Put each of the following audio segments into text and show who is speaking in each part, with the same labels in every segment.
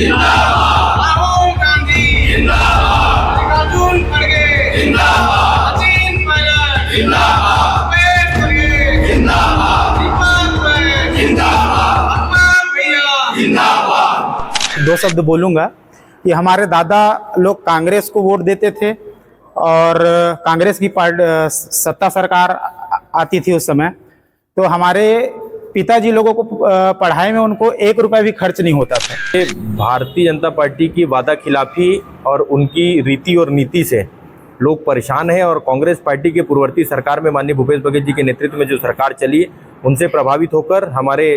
Speaker 1: राहुल गांधी मल्लिकार्जुन खड़गे सचिन पायलट भूपेश बघेल दीपक बैज अकबर भैया।
Speaker 2: दो शब्द बोलूँगा कि हमारे दादा लोग कांग्रेस को वोट देते थे और कांग्रेस की सत्ता सरकार आती थी उस समय, तो हमारे पिताजी लोगों को पढ़ाई में उनको 1 रुपया भी खर्च नहीं होता था।
Speaker 3: ये भारतीय जनता पार्टी की वादा खिलाफी और उनकी रीति और नीति से लोग परेशान हैं और कांग्रेस पार्टी के पूर्ववर्ती सरकार में माननीय भूपेश बघेल जी के नेतृत्व में जो सरकार चली है उनसे प्रभावित होकर हमारे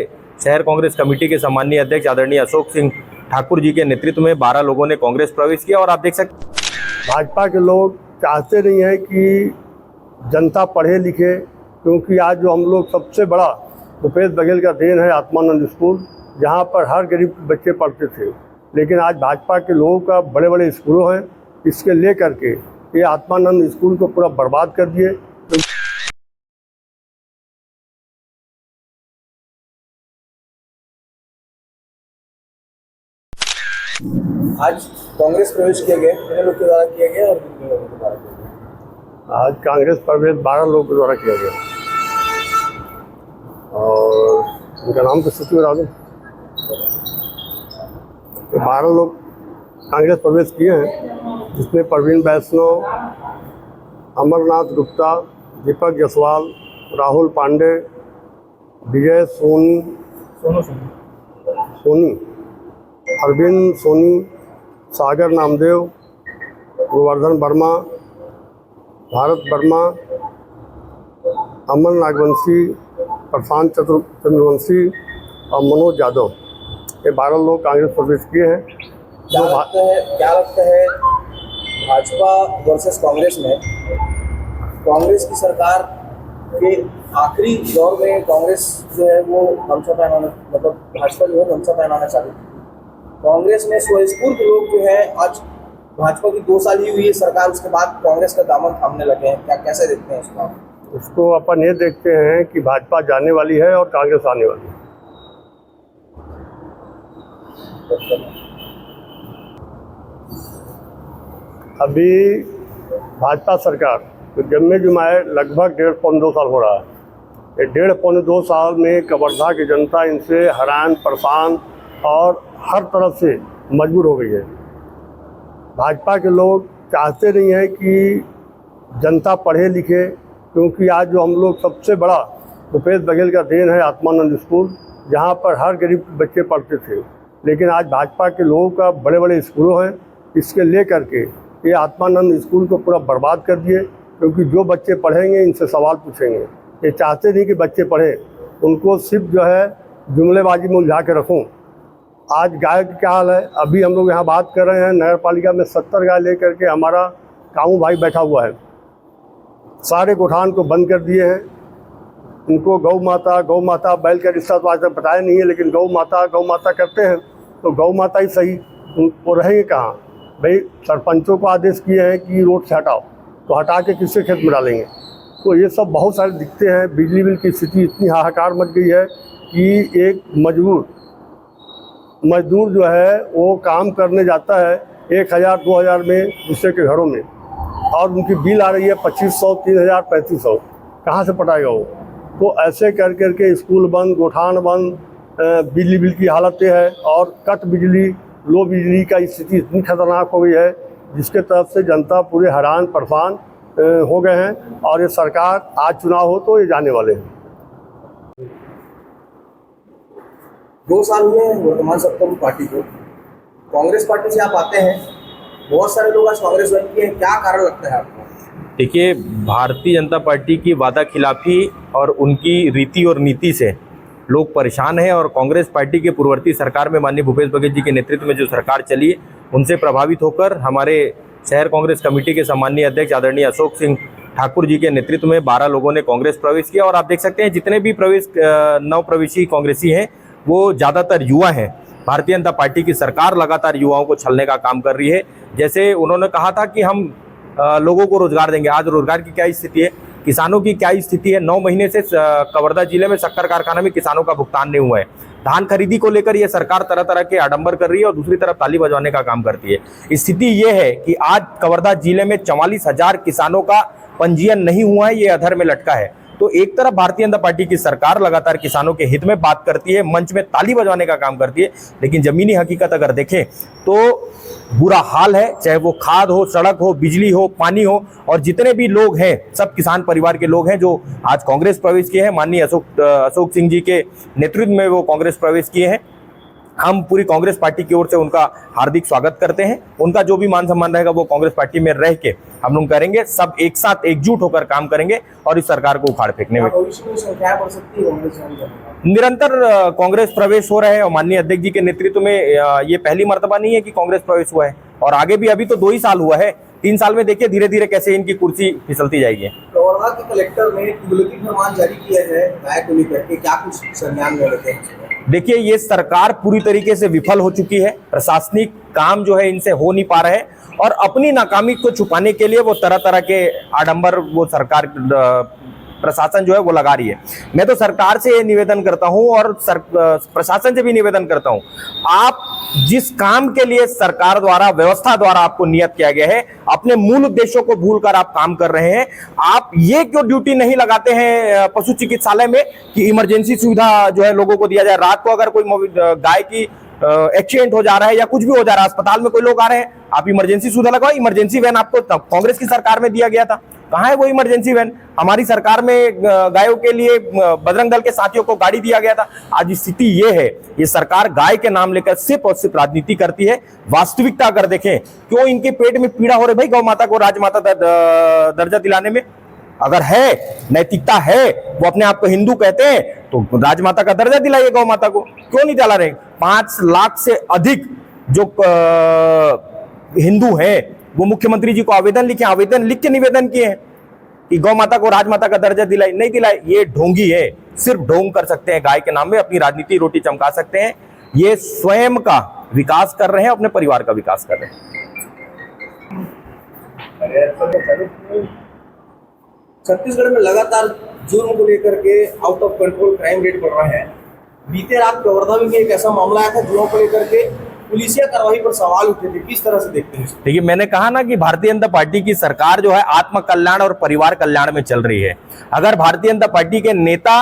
Speaker 3: शहर कांग्रेस कमेटी के सम्माननीय अध्यक्ष आदरणीय अशोक सिंह ठाकुर जी के नेतृत्व में 12 लोगों ने कांग्रेस प्रवेश किया। और आप देख सकते
Speaker 4: भाजपा के लोग चाहते नहीं हैं कि जनता पढ़े लिखे, क्योंकि आज जो हम लोग सबसे बड़ा भूपेश बघेल का देन है आत्मानंद स्कूल, जहां पर हर गरीब बच्चे पढ़ते थे। लेकिन आज भाजपा के लोगों का बड़े बड़े स्कूलों हैं, इसके ले करके ये आत्मानंद स्कूल को पूरा बर्बाद कर दिए।
Speaker 5: आज कांग्रेस प्रवेश किया गया, कितने लोग के द्वारा किया गया और कितने लोगों के द्वारा किया गया?
Speaker 4: आज कांग्रेस प्रवेश 12 लोगों के द्वारा किया गया और उनका नाम तो सूची बता दो। 12 लोग कांग्रेस प्रवेश किए हैं, जिसमें परवीन वैष्णव, अमरनाथ गुप्ता, दीपक जायसवाल, राहुल पांडे, विजय सोनी, अरविंद सोनी, सागर नामदेव, गोवर्धन वर्मा, भारत वर्मा, अमन नागवंशी, प्रशांत चंद्रवंशी और मनोज यादव, ये 12 लोग कांग्रेस प्रवेश किए हैं।
Speaker 5: क्या लगता है भाजपा वर्सेस कांग्रेस में कांग्रेस की सरकार के आखिरी दौर में कांग्रेस जो है वो धमसा पहनाना, मतलब भाजपा जो है धमसा पहनाना चालू की। कांग्रेस में स्वस्फूर्त लोग जो है आज भाजपा की 2 साल ही हुई है सरकार, उसके बाद कांग्रेस का दामन थामने लगे हैं, क्या कैसे देखते हैं उसको?
Speaker 4: इसको अपन ये देखते हैं कि भाजपा जाने वाली है और कांग्रेस आने वाली है। अभी भाजपा सरकार तो जन्मे जुमाए लगभग 1.5-2 साल हो रहा है। ये 1.5-2 साल में कवर्धा की जनता इनसे हैरान, परेशान और हर तरफ से मजबूर हो गई है। भाजपा के लोग चाहते नहीं हैं कि जनता पढ़े लिखे, क्योंकि आज जो हम लोग सबसे बड़ा भूपेश बघेल का देन है आत्मानंद स्कूल, जहां पर हर गरीब बच्चे पढ़ते थे। लेकिन आज भाजपा के लोगों का बड़े बड़े स्कूलों हैं, इसके ले करके ये आत्मानंद स्कूल को पूरा बर्बाद कर दिए। क्योंकि जो बच्चे पढ़ेंगे इनसे सवाल पूछेंगे, ये चाहते नहीं कि बच्चे पढ़ें, उनको सिर्फ जो है जुमलेबाजी में उलझा के रखूँ। आज गाय की क्या हाल है, अभी हम लोग यहाँ बात कर रहे हैं, नगर पालिका में 70 गाय लेकर के हमारा काऊ भाई बैठा हुआ है। सारे गोठान को बंद कर दिए हैं। इनको गौ माता बैल का रिश्ता तो आज तक बताया नहीं है, लेकिन गौ माता करते हैं तो गौ माता ही सही, उनको रहेंगे कहाँ भाई? सरपंचों को आदेश किए हैं कि रोड से हटाओ, तो हटा के किसके खेत में डालेंगे? तो ये सब बहुत सारे दिखते हैं। बिजली बिल की स्थिति इतनी हाहाकार मच गई है कि एक मजदूर जो है वो काम करने जाता है 1000-2000 में दूसरे के घरों में, और उनकी बिल आ रही है 2500, 3000, 3500, कहाँ से पटाएगा वो? तो ऐसे कर करके स्कूल बंद, गोठान बंद, बिजली बिल की हालत ये है, और कट बिजली, लो बिजली का स्थिति इतनी खतरनाक हो गई है, जिसके तरफ से जनता पूरे हैरान परेशान हो गए हैं। और ये सरकार, आज चुनाव हो तो ये जाने वाले हैं।
Speaker 5: 2 साल हुए हैं वर्तमान सत्ता में पार्टी को। कांग्रेस पार्टी से आप आते हैं, बहुत सारे लोग आज कांग्रेस ज्वाइन किए हैं, क्या कारण लगता है आपको?
Speaker 3: देखिए, भारतीय जनता पार्टी की वादा खिलाफी और उनकी रीति और नीति से लोग परेशान हैं और कांग्रेस पार्टी के पूर्ववर्ती सरकार में माननीय भूपेश बघेल जी के नेतृत्व में जो सरकार चली है उनसे प्रभावित होकर हमारे शहर कांग्रेस कमेटी के सम्माननीय अध्यक्ष आदरणीय अशोक सिंह ठाकुर जी के नेतृत्व में 12 लोगों ने कांग्रेस प्रवेश किया। और आप देख सकते हैं जितने भी नव प्रवेशी कांग्रेसी हैं वो ज़्यादातर युवा हैं। भारतीय जनता पार्टी की सरकार लगातार युवाओं को छलने का काम कर रही है। जैसे उन्होंने कहा था कि हम लोगों को रोजगार देंगे, आज रोजगार की क्या स्थिति है? किसानों की क्या स्थिति है। 9 महीने से कवर्धा जिले में शक्कर कारखाना में किसानों का भुगतान नहीं हुआ है। धान खरीदी को लेकर ये सरकार तरह तरह के आडंबर कर रही है और दूसरी तरफ ताली बजवाने का काम करती है। स्थिति ये है कि आज कवर्धा जिले में 44,000 किसानों का पंजीयन नहीं हुआ है, ये अधर में लटका है। तो एक तरफ भारतीय जनता पार्टी की सरकार लगातार किसानों के हित में बात करती है, मंच में ताली बजवाने का काम करती है, लेकिन जमीनी हकीकत अगर देखें तो बुरा हाल है। चाहे वो खाद हो, सड़क हो, बिजली हो, पानी हो, और जितने भी लोग हैं सब किसान परिवार के लोग हैं जो आज कांग्रेस प्रवेश किए हैं। माननीय अशोक सिंह जी के नेतृत्व में वो कांग्रेस प्रवेश किए हैं। हम पूरी कांग्रेस पार्टी की ओर से उनका हार्दिक स्वागत करते हैं। उनका जो भी मान सम्मान रहेगा वो कांग्रेस पार्टी में रह के हम लोग करेंगे। सब एक साथ एकजुट होकर काम करेंगे और इस सरकार को उखाड़ फेंकने में
Speaker 5: भविष्य में संख्या बढ़ सकती है
Speaker 3: निरंतर कांग्रेस प्रवेश हो रहे हैं। और माननीय अध्यक्ष जी के नेतृत्व में ये पहली मर्तबा नहीं है कि कांग्रेस प्रवेश हुआ है, और आगे भी अभी तो 2 ही साल हुआ है। 3 साल में देखिए धीरे धीरे कैसे इनकी कुर्सी फिसलती जाएगी।
Speaker 5: कवर्धा के कलेक्टर ने कुदरती फरमान जारी किया है गाय को लेकर के, क्या कुछ संज्ञान में लेते हैं?
Speaker 3: देखिए ये सरकार पूरी तरीके से विफल हो चुकी है। प्रशासनिक काम जो है इनसे हो नहीं पा रहे हैं, और अपनी नाकामी को छुपाने के लिए वो तरह तरह के आडंबर वो सरकार प्रशासन जो है वो लगा रही है। मैं तो सरकार से ये निवेदन करता हूं और प्रशासन से भी निवेदन करता हूं, आप जिस काम के लिए सरकार द्वारा, व्यवस्था द्वारा आपको नियत किया गया है, अपने मूल उद्देश्यों को भूलकर आप काम कर रहे हैं। आप ये क्यों ड्यूटी नहीं लगाते हैं पशु चिकित्सालय में कि इमरजेंसी सुविधा जो है लोगों को दिया जाए। रात को अगर कोई गाय की एक्सीडेंट हो जा रहा है या कुछ भी हो जा रहा है, अस्पताल में कोई लोग आ रहे हैं, आप इमरजेंसी सुविधा लगाओ। इमरजेंसी वैन आपको कांग्रेस की सरकार में दिया गया था, कहाँ है वो इमरजेंसी वैन? हमारी सरकार में गायों के लिए बजरंग दल के साथियों को गाड़ी दिया गया था। आज स्थिति ये है, ये सरकार गाय के नाम लेकर सिर्फ और सिर्फ राजनीति करती है। वास्तविकता अगर देखें, क्यों इनके पेट में पीड़ा हो रही भाई गौ माता को राजमाता दर्जा दिलाने में? अगर है नैतिकता है, वो अपने आप को हिंदू कहते हैं, तो राजमाता का दर्जा दिलाइए गौ माता को, क्यों नहीं दिला रहे? 5 लाख से अधिक जो हिंदू हैं वो मुख्यमंत्री जी को आवेदन लिख के निवेदन किए हैं कि गौ माता को राजमाता का दर्जा दिलाए, नहीं दिलाए। ये ढोंगी है, सिर्फ ढोंग कर सकते हैं गाय के नाम में, अपनी राजनीति रोटी चमका सकते हैं। ये स्वयं का विकास कर रहे हैं, अपने परिवार का विकास कर रहे हैं।
Speaker 5: छत्तीसगढ़ में लगातार जुर्म को लेकर के out of control crime rate बढ़ रहा है। बीते रात कवर्धा में एक ऐसा मामला आया था जुर्मों को लेकर के पुलिसिया कार्रवाई पर सवाल उठे थे, किस तरह से देखते हैं?
Speaker 3: देखिए मैंने कहा ना कि भारतीय जनता पार्टी की सरकार जो है आत्म कल्याण और परिवार कल्याण में चल रही है। अगर भारतीय जनता पार्टी के नेता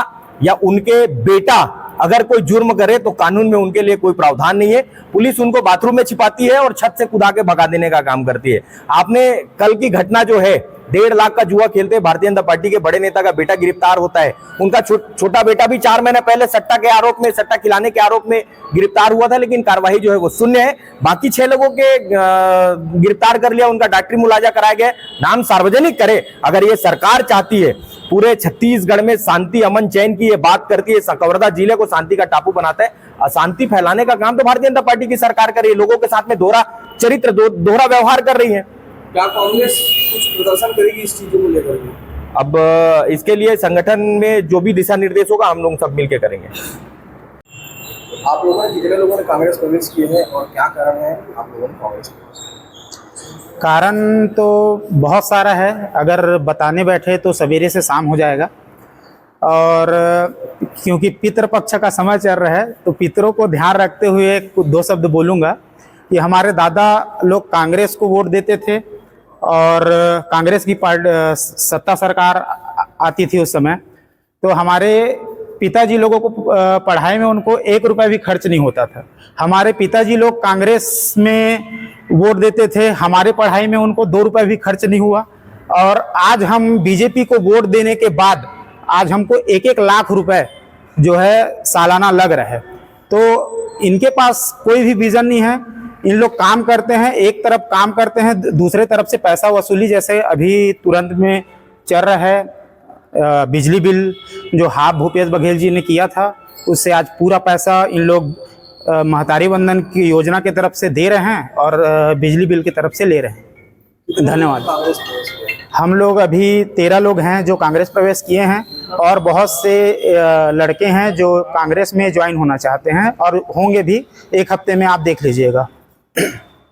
Speaker 3: या उनके बेटा अगर कोई जुर्म करे तो कानून में उनके लिए कोई प्रावधान नहीं है। पुलिस उनको बाथरूम में छिपाती है और छत से कूदा के भगा देने का काम करती है। आपने कल की घटना जो है, 1.5 लाख का जुआ खेलते भारतीय जनता पार्टी के बड़े नेता का बेटा गिरफ्तार होता है। उनका छोटा बेटा भी 4 महीने पहले सट्टा खिलाने के आरोप में गिरफ्तार हुआ था, लेकिन कार्रवाई जो है वो शून्य है। बाकी 6 लोगों के गिरफ्तार कर लिया, उनका डॉक्टरी मुलाजा कराया गया। नाम सार्वजनिक करे। अगर ये सरकार चाहती है पूरे छत्तीसगढ़ में शांति, अमन, चैन की ये बात करती है, कवर्धा जिले को शांति का टापू बनाता है, अशांति फैलाने का काम तो भारतीय जनता पार्टी की सरकार कर रही है। लोगों के साथ में दोहरा व्यवहार कर रही है।
Speaker 5: क्या कांग्रेस कुछ प्रदर्शन करेगी इस चीजों को लेकर के?
Speaker 3: अब इसके लिए संगठन में जो भी दिशा निर्देश होगा हम लोग सब मिलकर करेंगे।
Speaker 5: आप लोगों ने, कितने लोगों ने कांग्रेस प्रवेश किए हैं और क्या कारण है आप लोगों ने कांग्रेस?
Speaker 2: कारण तो बहुत सारा है, अगर बताने बैठे तो सवेरे से शाम हो जाएगा। और क्योंकि पितृपक्ष का समय चल रहा है तो पितरों को ध्यान रखते हुए 2 शब्द बोलूँगा कि हमारे दादा लोग कांग्रेस को वोट देते थे और कांग्रेस की सत्ता सरकार आती थी उस समय, तो हमारे पिताजी लोगों को पढ़ाई में उनको 1 रुपया भी खर्च नहीं होता था। हमारे पिताजी लोग कांग्रेस में वोट देते थे, हमारे पढ़ाई में उनको 2 रुपया भी खर्च नहीं हुआ। और आज हम बीजेपी को वोट देने के बाद आज हमको 1-1 लाख रुपए जो है सालाना लग रहा है। तो इनके पास कोई भी विजन नहीं है। इन लोग काम करते हैं, एक तरफ काम करते हैं, दूसरे तरफ से पैसा वसूली, जैसे अभी तुरंत में चल रहा है बिजली बिल जो हाफ भूपेश बघेल जी ने किया था, उससे आज पूरा पैसा इन लोग महतारी वंदन की योजना की तरफ से दे रहे हैं और बिजली बिल की तरफ से ले रहे हैं। धन्यवाद। हम लोग अभी 13 लोग हैं जो कांग्रेस प्रवेश किए हैं और बहुत से लड़के हैं जो कांग्रेस में ज्वाइन होना चाहते हैं और होंगे भी। 1 हफ्ते में आप देख लीजिएगा।